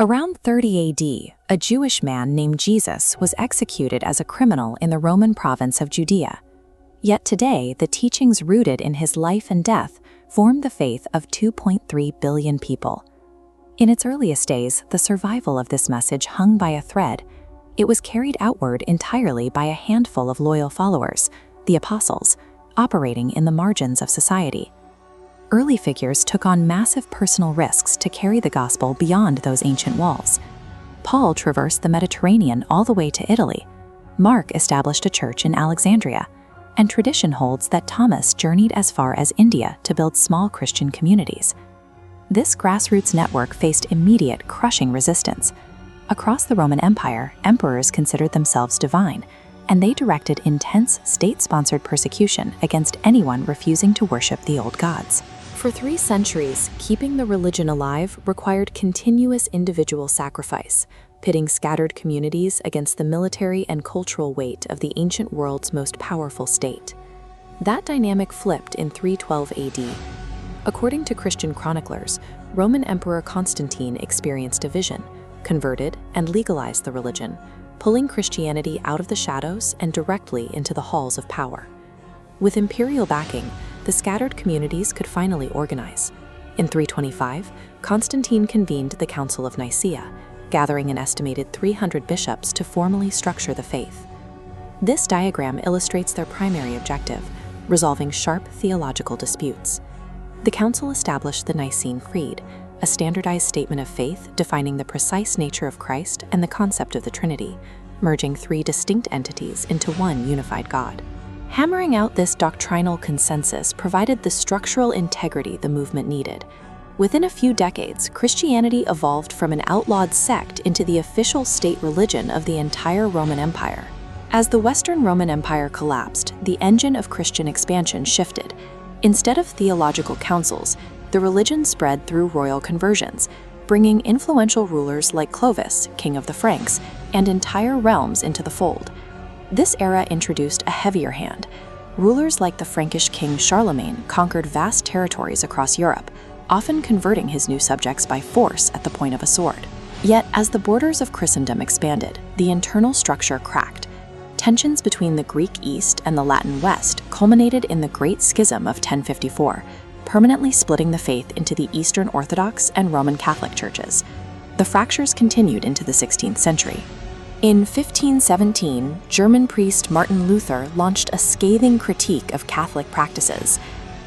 Around 30 AD, a Jewish man named Jesus was executed as a criminal in the Roman province of Judea. Yet today, the teachings rooted in his life and death form the faith of 2.3 billion people. In its earliest days, the survival of this message hung by a thread. It was carried outward entirely by a handful of loyal followers, the apostles, operating in the margins of society. Early figures took on massive personal risks to carry the gospel beyond those ancient walls. Paul traversed the Mediterranean all the way to Italy. Mark established a church in Alexandria, and tradition holds that Thomas journeyed as far as India to build small Christian communities. This grassroots network faced immediate, crushing resistance. Across the Roman Empire, emperors considered themselves divine, and they directed intense state-sponsored persecution against anyone refusing to worship the old gods. For 3 centuries, keeping the religion alive required continuous individual sacrifice, pitting scattered communities against the military and cultural weight of the ancient world's most powerful state. That dynamic flipped in 312 AD. According to Christian chroniclers, Roman Emperor Constantine experienced a vision, converted, and legalized the religion, pulling Christianity out of the shadows and directly into the halls of power. With imperial backing, the scattered communities could finally organize. In 325, Constantine convened the Council of Nicaea, gathering an estimated 300 bishops to formally structure the faith. This diagram illustrates their primary objective, resolving sharp theological disputes. The council established the Nicene Creed, a standardized statement of faith defining the precise nature of Christ and the concept of the Trinity, merging 3 distinct entities into one unified God. Hammering out this doctrinal consensus provided the structural integrity the movement needed. Within a few decades, Christianity evolved from an outlawed sect into the official state religion of the entire Roman Empire. As the Western Roman Empire collapsed, the engine of Christian expansion shifted. Instead of theological councils, the religion spread through royal conversions, bringing influential rulers like Clovis, king of the Franks, and entire realms into the fold. This era introduced a heavier hand. Rulers like the Frankish king Charlemagne conquered vast territories across Europe, often converting his new subjects by force at the point of a sword. Yet, as the borders of Christendom expanded, the internal structure cracked. Tensions between the Greek East and the Latin West culminated in the Great Schism of 1054, permanently splitting the faith into the Eastern Orthodox and Roman Catholic churches. The fractures continued into the 16th century. In 1517, German priest Martin Luther launched a scathing critique of Catholic practices.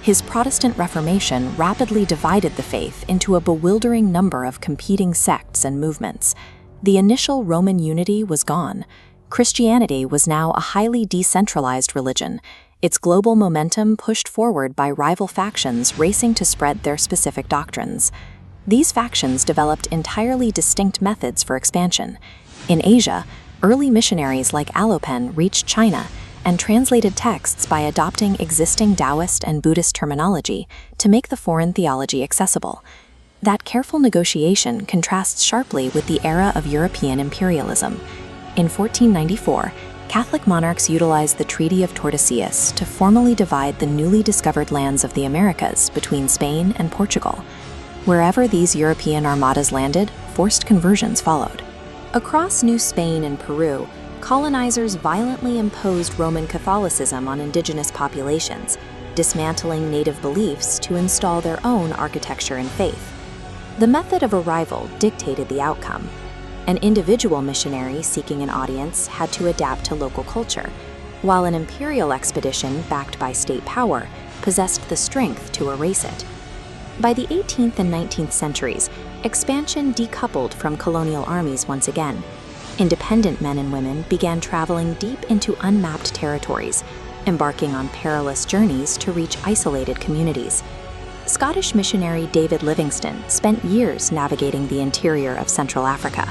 His Protestant Reformation rapidly divided the faith into a bewildering number of competing sects and movements. The initial Roman unity was gone. Christianity was now a highly decentralized religion, its global momentum pushed forward by rival factions racing to spread their specific doctrines. These factions developed entirely distinct methods for expansion. In Asia, early missionaries like Alopen reached China and translated texts by adopting existing Taoist and Buddhist terminology to make the foreign theology accessible. That careful negotiation contrasts sharply with the era of European imperialism. In 1494, Catholic monarchs utilized the Treaty of Tordesillas to formally divide the newly discovered lands of the Americas between Spain and Portugal. Wherever these European armadas landed, forced conversions followed. Across New Spain and Peru, colonizers violently imposed Roman Catholicism on indigenous populations, dismantling native beliefs to install their own architecture and faith. The method of arrival dictated the outcome. An individual missionary seeking an audience had to adapt to local culture, while an imperial expedition backed by state power possessed the strength to erase it. By the 18th and 19th centuries, expansion decoupled from colonial armies once again. Independent men and women began traveling deep into unmapped territories, embarking on perilous journeys to reach isolated communities. Scottish missionary David Livingstone spent years navigating the interior of Central Africa,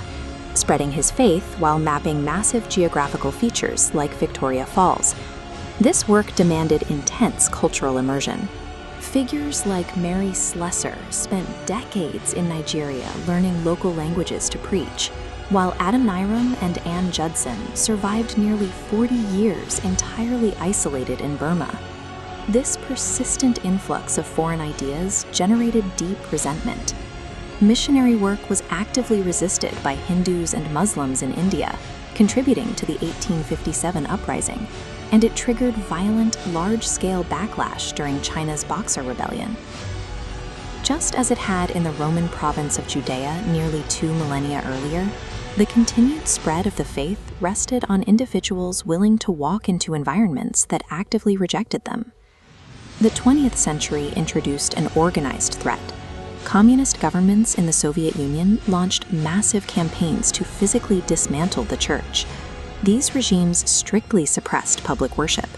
spreading his faith while mapping massive geographical features like Victoria Falls. This work demanded intense cultural immersion. Figures like Mary Slessor spent decades in Nigeria learning local languages to preach, while Adam Nyrum and Ann Judson survived nearly 40 years entirely isolated in Burma. This persistent influx of foreign ideas generated deep resentment. missionary work was actively resisted by Hindus and Muslims in India, contributing to the 1857 uprising, and it triggered violent, large-scale backlash during China's Boxer Rebellion. Just as it had in the Roman province of Judea nearly 2 millennia earlier, the continued spread of the faith rested on individuals willing to walk into environments that actively rejected them. The 20th century introduced an organized threat. Communist governments in the Soviet Union launched massive campaigns to physically dismantle the church. These regimes strictly suppressed public worship.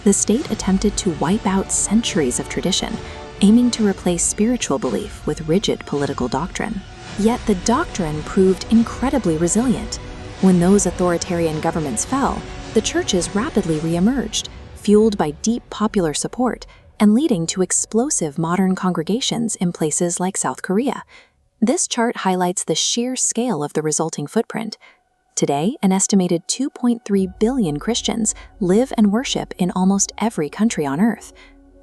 The state attempted to wipe out centuries of tradition, aiming to replace spiritual belief with rigid political doctrine. Yet the doctrine proved incredibly resilient. When those authoritarian governments fell, the churches rapidly re-emerged, fueled by deep popular support and leading to explosive modern congregations in places like South Korea. This chart highlights the sheer scale of the resulting footprint. Today, an estimated 2.3 billion Christians live and worship in almost every country on Earth.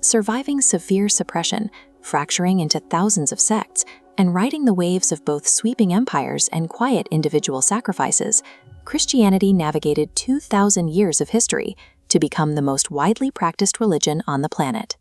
Surviving severe suppression, fracturing into thousands of sects, and riding the waves of both sweeping empires and quiet individual sacrifices, Christianity navigated 2,000 years of history to become the most widely practiced religion on the planet.